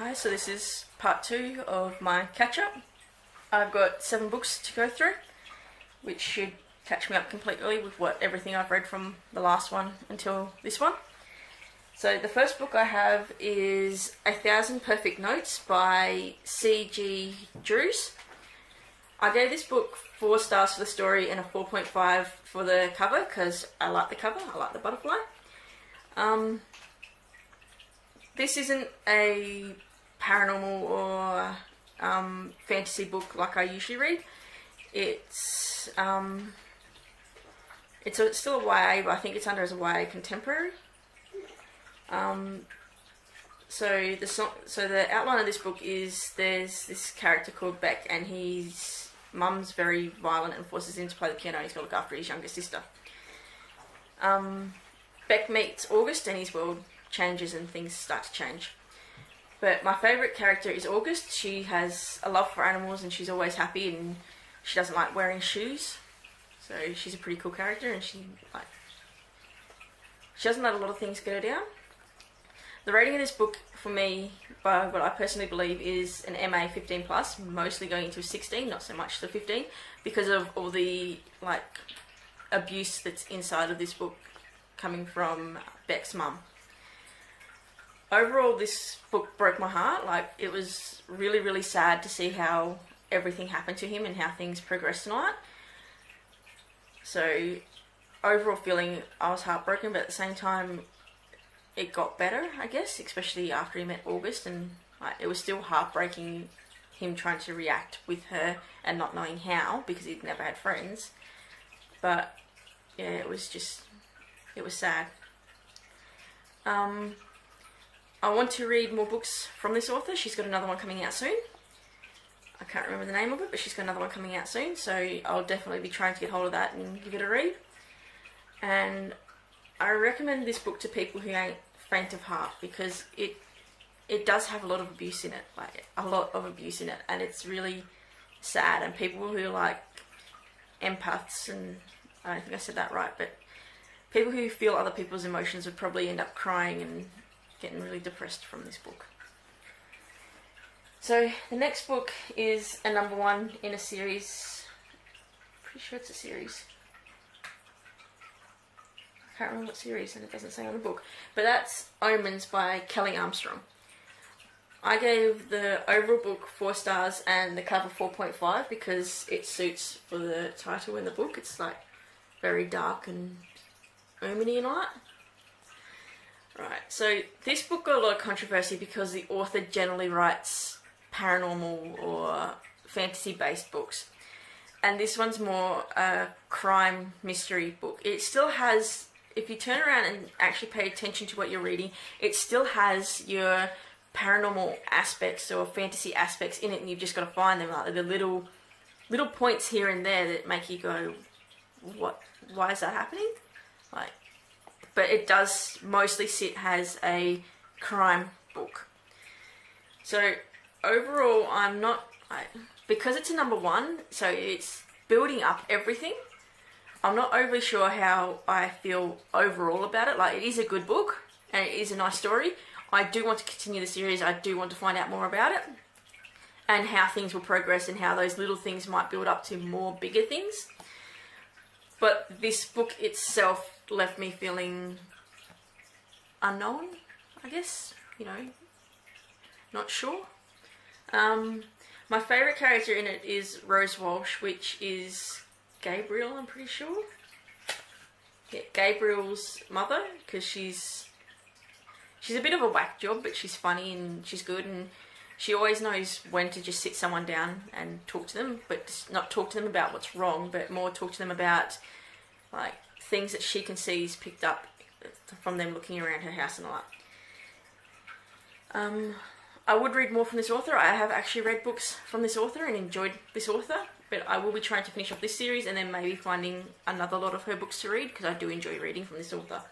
Hi, so this is part 2 of my catch-up. I've got 7 books to go through, which should catch me up completely with everything I've read from the last one until this one. So the first book I have is 1,000 Perfect Notes by C.G. Drews. I gave this book 4 stars for the story and a 4.5 for the cover because I like the cover, I like the butterfly. This isn't a paranormal or fantasy book like I usually read. It's still a YA, but I think it's under as a YA contemporary. So the outline of this book is there's this character called Beck, and his mum's very violent and forces him to play the piano. He's got to look after his younger sister. Beck meets August, and his world changes and things start to change. But my favourite character is August. She has a love for animals and she's always happy, and she doesn't like wearing shoes. So she's a pretty cool character, and she doesn't let a lot of things get her down. The rating of this book for me, by what I personally believe, is an MA 15+, mostly going into 16, not so much the 15, because of all the abuse that's inside of this book coming from Beck's mum. Overall, this book broke my heart. It was really, really sad to see how everything happened to him and how things progressed tonight. So, overall feeling, I was heartbroken, but at the same time, it got better, I guess, especially after he met August, and it was still heartbreaking him trying to react with her and not knowing how, because he'd never had friends. But, yeah, it was sad. I want to read more books from this author. She's got another one coming out soon. I can't remember the name of it, but she's got another one coming out soon, so I'll definitely be trying to get hold of that and give it a read. And I recommend this book to people who ain't faint of heart, because it does have a lot of abuse in it, and it's really sad. And people who are empaths, and I don't think I said that right, but people who feel other people's emotions would probably end up crying and getting really depressed from this book. So the next book is a number 1 in a series. Pretty sure it's a series. I can't remember what series, and it doesn't say on the book. But that's Omens by Kelly Armstrong. I gave the overall book 4 stars and the cover 4.5 because it suits for the title in the book. It's very dark and omeny and all that. Right, so this book got a lot of controversy because the author generally writes paranormal or fantasy-based books. And this one's more a crime mystery book. It still has, if you turn around and actually pay attention to what you're reading, it still has your paranormal aspects or fantasy aspects in it, and you've just got to find them, the little points here and there that make you go, what? Why is that happening? But it does mostly sit as a crime book. So overall, I'm not, because it's a number 1, so it's building up everything. I'm not overly sure how I feel overall about it. It is a good book and it is a nice story. I do want to continue the series. I do want to find out more about it and how things will progress and how those little things might build up to more bigger things. But this book itself left me feeling unknown, I guess, not sure. My favourite character in it is Rose Walsh, which is Gabriel, I'm pretty sure. Yeah, Gabriel's mother, because she's a bit of a whack job, but she's funny and she's good, and she always knows when to just sit someone down and talk to them, but just not talk to them about what's wrong, but more talk to them about things that she can see is picked up from them looking around her house and all that. I would read more from this author. I have actually read books from this author and enjoyed this author, but I will be trying to finish off this series and then maybe finding another lot of her books to read, because I do enjoy reading from this author.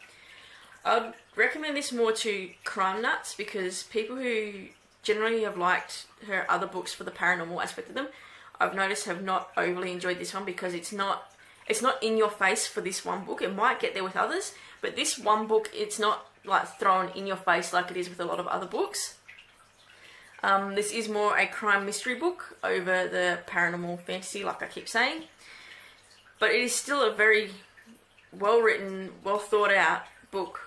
I'd recommend this more to crime nuts, because people who generally have liked her other books for the paranormal aspect of them, I've noticed have not overly enjoyed this one, because it's not in your face for this one book. It might get there with others, but this one book, it's not thrown in your face like it is with a lot of other books. This is more a crime mystery book over the paranormal fantasy, like I keep saying. But it is still a very well written, well thought out book.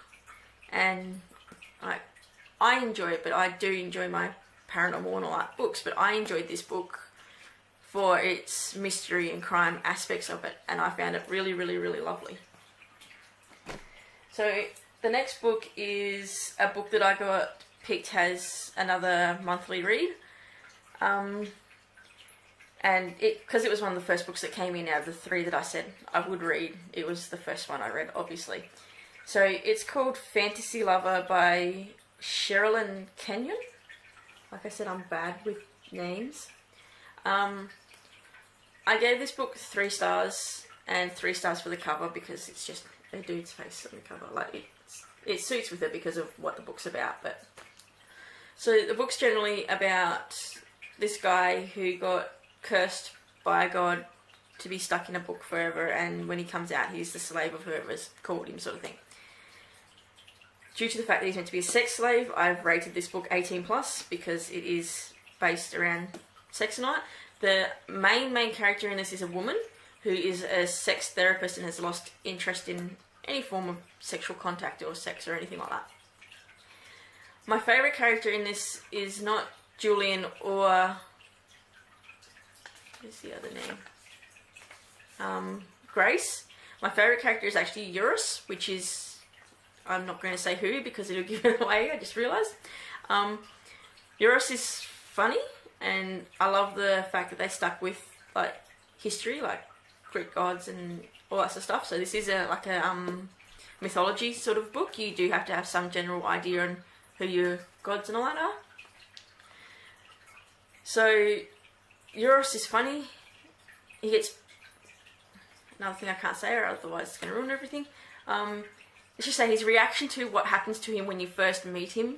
And I enjoy it, but I do enjoy my paranormal and all that books. But I enjoyed this book for its mystery and crime aspects of it. And I found it really, really, really lovely. So the next book is a book that I got picked as another monthly read. And because it was one of the first books that came in out of the 3 that I said I would read, it was the first one I read, obviously. So it's called Fantasy Lover by Sherilyn Kenyon. Like I said, I'm bad with names. I gave this book 3 stars, and 3 stars for the cover because it's just a dude's face on the cover. Like it suits with it because of what the book's about. But so the book's generally about this guy who got cursed by God to be stuck in a book forever, and when he comes out, he's the slave of whoever's called him, sort of thing. Due to the fact that he's meant to be a sex slave, I've rated this book 18+ because it is based around sex and all that. The main character in this is a woman who is a sex therapist and has lost interest in any form of sexual contact or sex or anything like that. My favourite character in this is not Julian or... what's the other name? Grace. My favourite character is actually Eurus, which is... I'm not going to say who because it'll give it away, I just realised. Eurus is funny, and I love the fact that they stuck with like history, like Greek gods and all that sort of stuff. So this is a mythology sort of book. You do have to have some general idea on who your gods and all that are. So Eurus is funny. He gets... another thing I can't say or otherwise it's going to ruin everything. Let's just say his reaction to what happens to him when you first meet him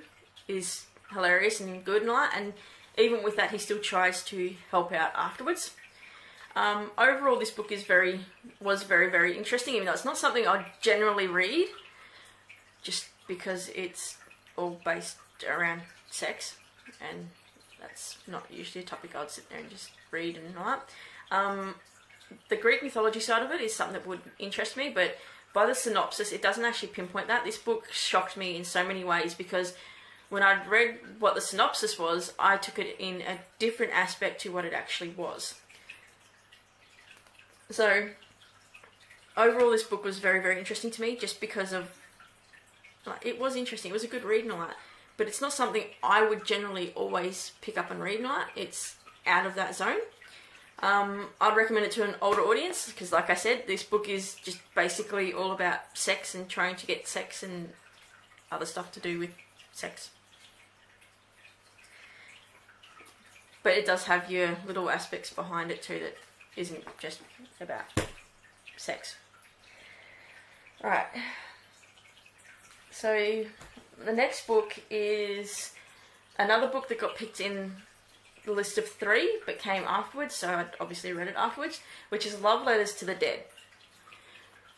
is hilarious and good and all that, and even with that he still tries to help out afterwards. Overall this book was very, very interesting, even though it's not something I generally read, just because it's all based around sex, and that's not usually a topic I'd sit there and just read and all that. The Greek mythology side of it is something that would interest me, but by the synopsis, it doesn't actually pinpoint that. This book shocked me in so many ways because when I read what the synopsis was, I took it in a different aspect to what it actually was. So, overall, this book was very, very interesting to me just because of... it was interesting. It was a good read and all that. But it's not something I would generally always pick up and read and all that. It's out of that zone. I'd recommend it to an older audience because, like I said, this book is just basically all about sex and trying to get sex and other stuff to do with sex. But it does have your little aspects behind it too that isn't just about sex. Alright. So, the next book is another book that got picked in the list of 3 but came afterwards, so I obviously read it afterwards, which is Love Letters to the Dead.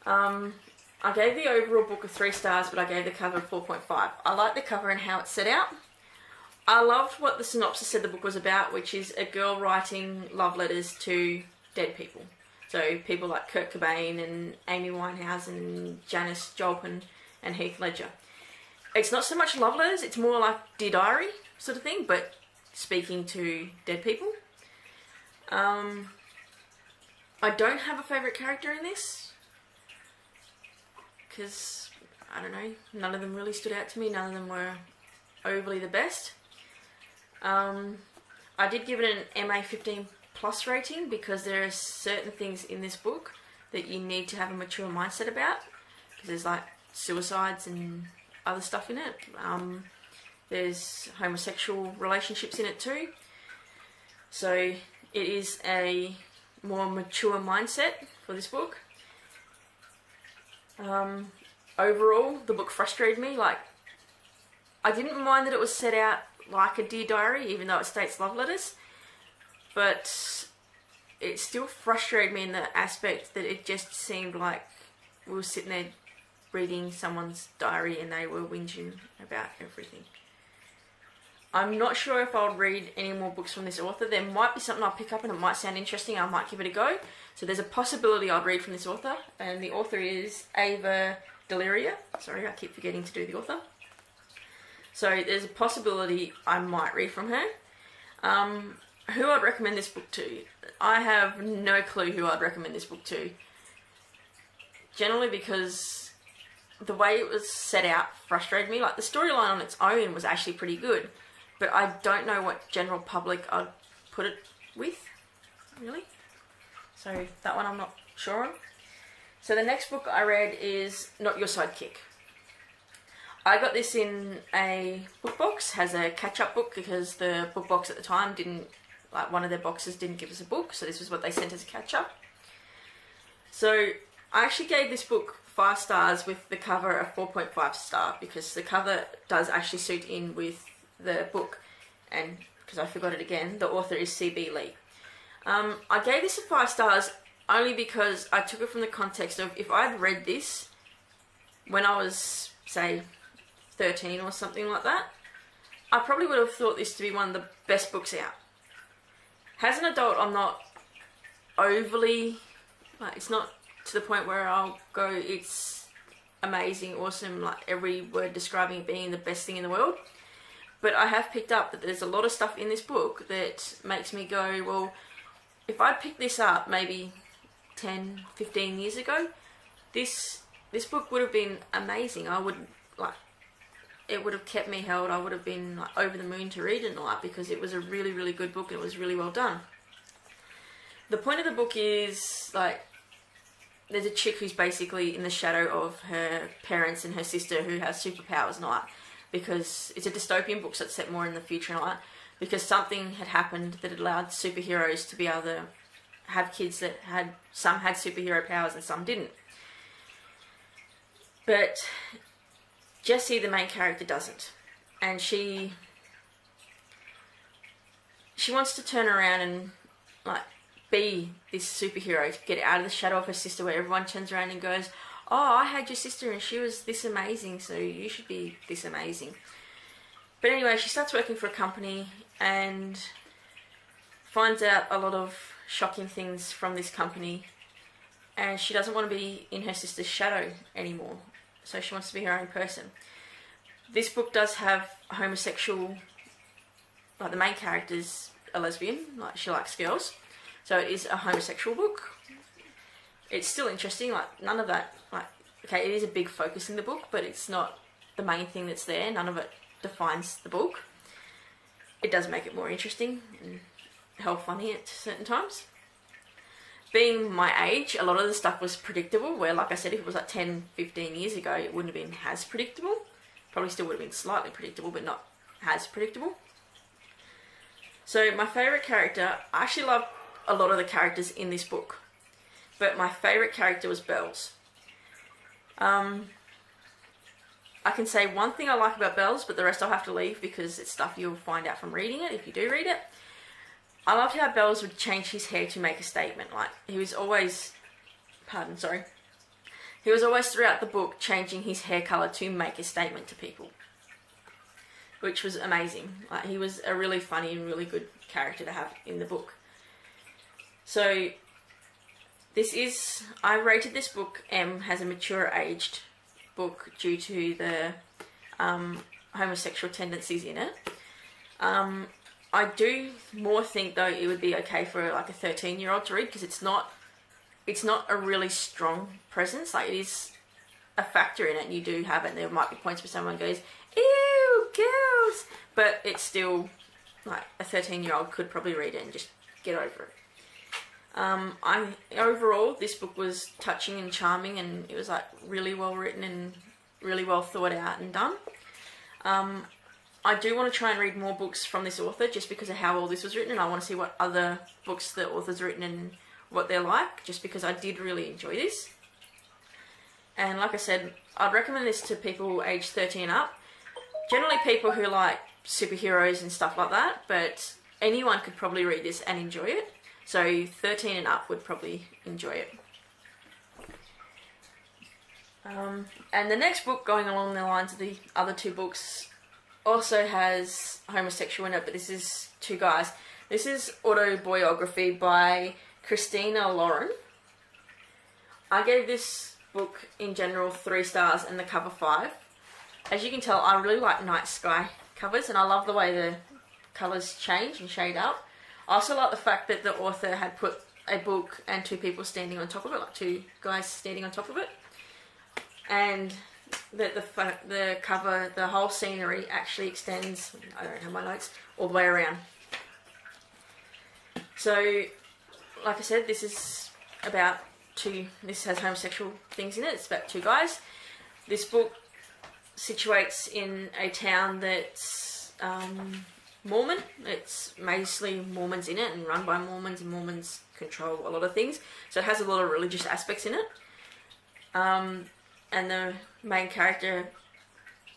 I gave the overall book 3 stars, but I gave the cover 4.5. I like the cover and how it's set out. I loved what the synopsis said the book was about, which is a girl writing love letters to dead people. So people like Kurt Cobain and Amy Winehouse and Janis Joplin and Heath Ledger. It's not so much love letters, it's more like Dear Diary sort of thing, but speaking to dead people. I don't have a favourite character in this because, I don't know, none of them really stood out to me. None of them were overly the best. I did give it an MA 15+ rating because there are certain things in this book that you need to have a mature mindset about, because there's like suicides and other stuff in it. There's homosexual relationships in it too. So it is a more mature mindset for this book. Overall, the book frustrated me. Like, I didn't mind that it was set out like a Dear Diary, even though it states love letters. But it still frustrated me in the aspect that it just seemed like we were sitting there reading someone's diary and they were whinging about everything. I'm not sure if I'll read any more books from this author. There might be something I'll pick up and it might sound interesting. I might give it a go. So there's a possibility I'll read from this author. And the author is Ava Deliria. Sorry, I keep forgetting to do the author. So there's a possibility I might read from her. Who I'd recommend this book to? I have no clue who I'd recommend this book to. Generally because the way it was set out frustrated me. Like, the storyline on its own was actually pretty good, but I don't know what general public I'd put it with, really. So that one I'm not sure on. So the next book I read is Not Your Sidekick. I got this in a book box, has a catch-up book, because the book box at the time didn't, like, one of their boxes didn't give us a book, so this was what they sent as a catch-up. So I actually gave this book 5 stars with the cover a 4.5 star, because the cover does actually suit in with the book, and because I forgot it again, the author is C.B. Lee. I gave this a 5 stars only because I took it from the context of, if I'd read this when I was, say, 13 or something like that, I probably would have thought this to be one of the best books out. As an adult, I'm not overly, like, it's not to the point where I'll go, it's amazing, awesome, like every word describing it being the best thing in the world. But I have picked up that there's a lot of stuff in this book that makes me go, well, if I'd picked this up maybe 10, 15 years ago, this book would have been amazing. I would, like, it would have kept me held. I would have been, like, over the moon to read it and all that, because it was a really, really good book and it was really well done. The point of the book is, like, there's a chick who's basically in the shadow of her parents and her sister who has superpowers and all that, because it's a dystopian book, so it's set more in the future and all that, because something had happened that allowed superheroes to be able to have kids that some had superhero powers and some didn't. But Jessie, the main character, doesn't. And she wants to turn around and, like, be this superhero, to get out of the shadow of her sister, where everyone turns around and goes, oh, I had your sister and she was this amazing, so you should be this amazing. But anyway, she starts working for a company and finds out a lot of shocking things from this company, and she doesn't want to be in her sister's shadow anymore, so she wants to be her own person. This book does have a homosexual, like, the main character's a lesbian, like, she likes girls, so it is a homosexual book. It's still interesting, like, none of that, like, okay, it is a big focus in the book, but it's not the main thing that's there. None of it defines the book. It does make it more interesting and hell funny at certain times. Being my age, a lot of the stuff was predictable, where, like I said, if it was like 10, 15 years ago, it wouldn't have been as predictable. Probably still would have been slightly predictable, but not as predictable. So my favourite character, I actually love a lot of the characters in this book, but my favourite character was Bells. I can say one thing I like about Bells, but the rest I'll have to leave because it's stuff you'll find out from reading it if you do read it. I loved how Bells would change his hair to make a statement. Like, he was always, he was always throughout the book changing his hair colour to make a statement to people, which was amazing. Like, he was a really funny and really good character to have in the book. So I rated this book M as a mature aged book due to the homosexual tendencies in it. I do more think, though, it would be okay for, like, a 13-year-old to read, because it's not a really strong presence. Like, it is a factor in it, and you do have it, and there might be points where someone goes, ew, girls, but it's still, like, a 13-year-old could probably read it and just get over it. Overall, this book was touching and charming, and it was, like, really well written and really well thought out and done. I do want to try and read more books from this author, just because of how all this was written, and I want to see what other books the author's written and what they're like, just because I did really enjoy this. And like I said, I'd recommend this to people aged 13 up. Generally people who like superheroes and stuff like that, but anyone could probably read this and enjoy it. So 13 and up would probably enjoy it. And the next book, going along the lines of the other two books, also has homosexual in it, but this is two guys. This is Autobiography by Christina Lauren. I gave this book in general 3 stars and the cover 5. As you can tell, I really like night sky covers, and I love the way the colours change and shade up. I also like the fact that the author had put a book and 2 people standing on top of it, like 2 guys standing on top of it, and that the cover, the whole scenery actually extends, I don't have my notes, all the way around. So, like I said, this is about this has homosexual things in it. It's about 2 guys. This book situates in a town that's Mormon. It's mostly Mormons in it and run by Mormons, and Mormons control a lot of things. So it has a lot of religious aspects in it. And the main character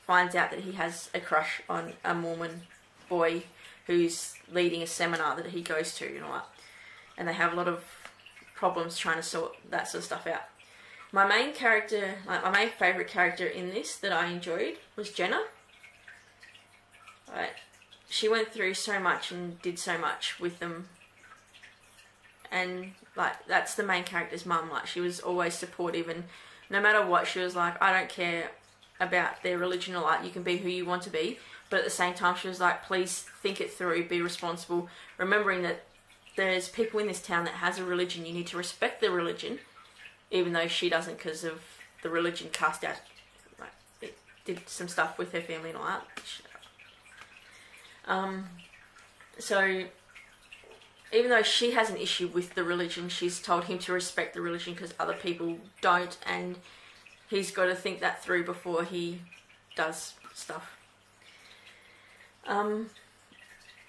finds out that he has a crush on a Mormon boy who's leading a seminar that he goes to and all that. And they have a lot of problems trying to sort that sort of stuff out. My main favourite character in this that I enjoyed was Jenna. Right. She went through so much and did so much with them. And that's the main character's mum. She was always supportive, and no matter what, she was like, I don't care about their religion or you can be who you want to be. But at the same time, she was like, please think it through, be responsible, remembering that there's people in this town that has a religion. You need to respect the religion, even though she doesn't, because of the religion cast out. It did some stuff with her family and all that. So even though she has an issue with the religion, she's told him to respect the religion because other people don't, and he's got to think that through before he does stuff.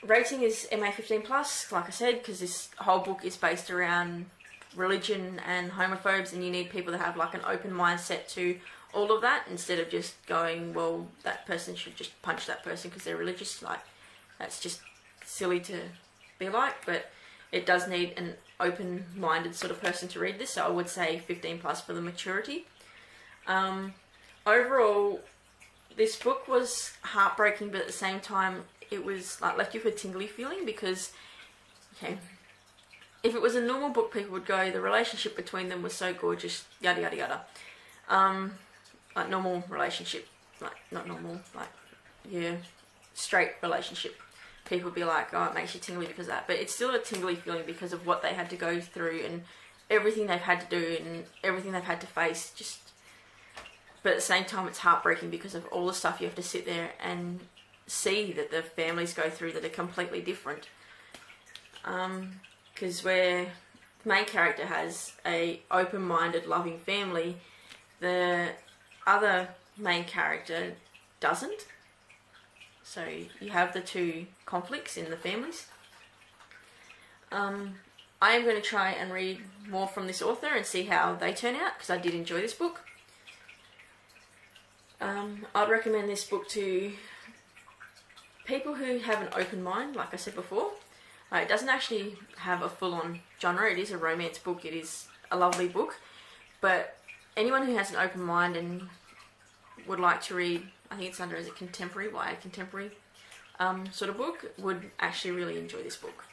Rating is MA 15+, like I said, because this whole book is based around religion and homophobes, and you need people that have an open mindset to all of that, instead of just going, well, that person should just punch that person because they're religious. That's just silly to be like, but it does need an open-minded sort of person to read this, so I would say 15+ for the maturity. Overall, this book was heartbreaking, but at the same time, it was left you with a tingly feeling, because, okay, if it was a normal book, people would go, the relationship between them was so gorgeous, yada yada yada. Normal relationship, not normal, straight relationship. People would be like, oh, it makes you tingly because of that. But it's still a tingly feeling because of what they had to go through and everything they've had to do and everything they've had to face. But at the same time, it's heartbreaking because of all the stuff you have to sit there and see that the families go through that are completely different. Because where the main character has a open-minded, loving family, the other main character doesn't. So you have the 2 conflicts in the families. I am going to try and read more from this author and see how they turn out, because I did enjoy this book. I'd recommend this book to people who have an open mind, like I said before. It doesn't actually have a full-on genre. It is a romance book. It is a lovely book. But anyone who has an open mind and would like to read, I think it's under as a contemporary, YA contemporary sort of book, would actually really enjoy this book.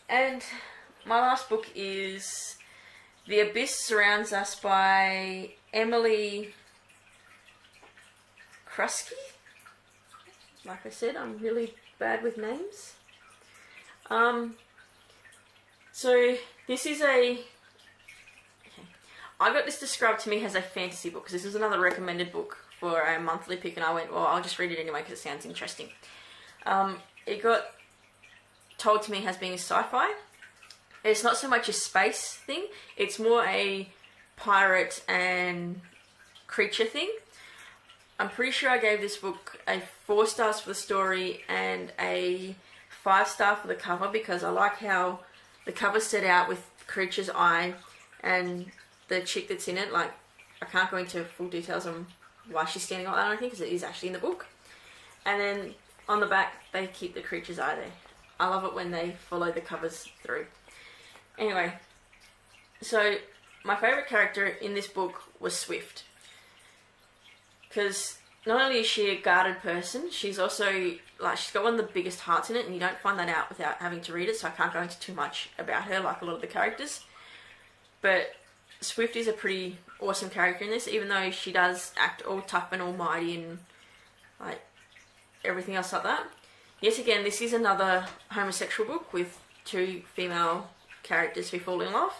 And my last book is The Abyss Surrounds Us by Emily Krusky. Like I said, I'm really bad with names. So this is I got this described to me as a fantasy book, because this is another recommended book for a monthly pick, and I went, well, I'll just read it anyway because it sounds interesting. It got told to me as being a sci-fi. It's not so much a space thing, it's more a pirate and creature thing. I'm pretty sure I gave this book a 4 stars for the story and a 5 star for the cover, because I like how the cover's set out with Creature's eye and the chick that's in it. I can't go into full details on why she's standing like that, I don't think, because it is actually in the book. And then on the back, they keep the Creature's eye there. I love it when they follow the covers through. Anyway, so my favourite character in this book was Swift. Because not only is she a guarded person, she's also, like, she's got one of the biggest hearts in it, and you don't find that out without having to read it, so I can't go into too much about her like a lot of the characters. But Swift is a pretty awesome character in this, even though she does act all tough and almighty and, like, everything else like that. Yes, again, this is another homosexual book with two female characters who fall in love.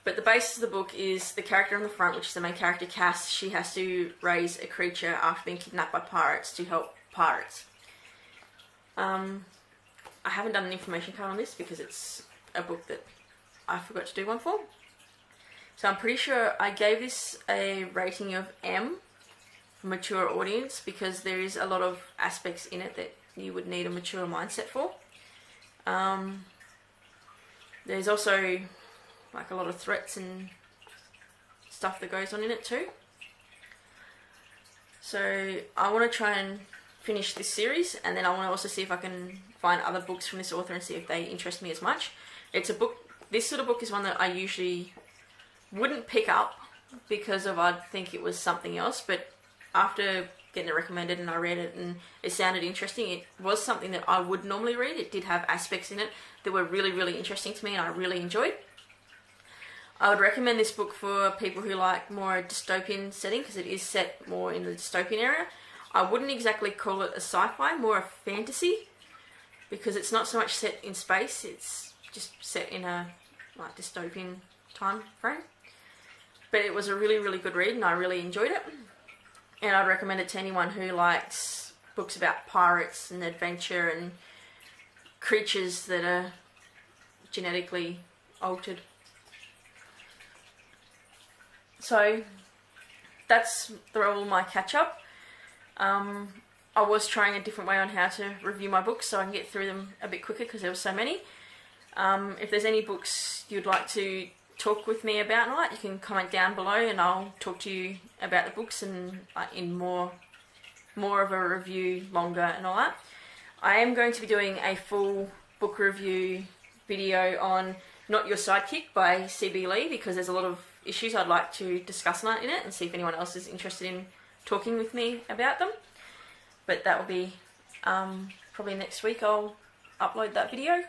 But the basis of the book is the character on the front, which is the main character, Cass. She has to raise a creature after being kidnapped by pirates to help pirates. I haven't done an information card on this because it's a book that I forgot to do one for. So I'm pretty sure I gave this a rating of M for mature audience because there is a lot of aspects in it that you would need a mature mindset for. There's also like a lot of threats and stuff that goes on in it too. So I want to try and finish this series, and then I want to also see if I can find other books from this author and see if they interest me as much. It's a book, this sort of book is one that I usually wouldn't pick up because of I'd think it was something else, but after getting it recommended and I read it and it sounded interesting, it was something that I would normally read. It did have aspects in it that were really, really interesting to me and I really enjoyed. I would recommend this book for people who like more a dystopian setting because it is set more in the dystopian area. I wouldn't exactly call it a sci-fi, more a fantasy, because it's not so much set in space, it's just set in a like dystopian time frame. But it was a really, really good read and I really enjoyed it. And I'd recommend it to anyone who likes books about pirates and adventure and creatures that are genetically altered. So that's all my catch up. I was trying a different way on how to review my books so I can get through them a bit quicker because there were so many. If there's any books you'd like to talk with me about and all that, you can comment down below and I'll talk to you about the books and in more of a review, longer and all that. I am going to be doing a full book review video on Not Your Sidekick by C.B. Lee because there's a lot of issues I'd like to discuss in it and see if anyone else is interested in talking with me about them. But that will be probably next week I'll upload that video.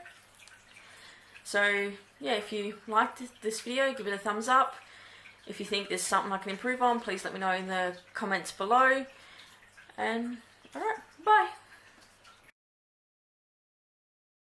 So yeah, if you liked this video, give it a thumbs up. If you think there's something I can improve on, please let me know in the comments below. And alright, bye.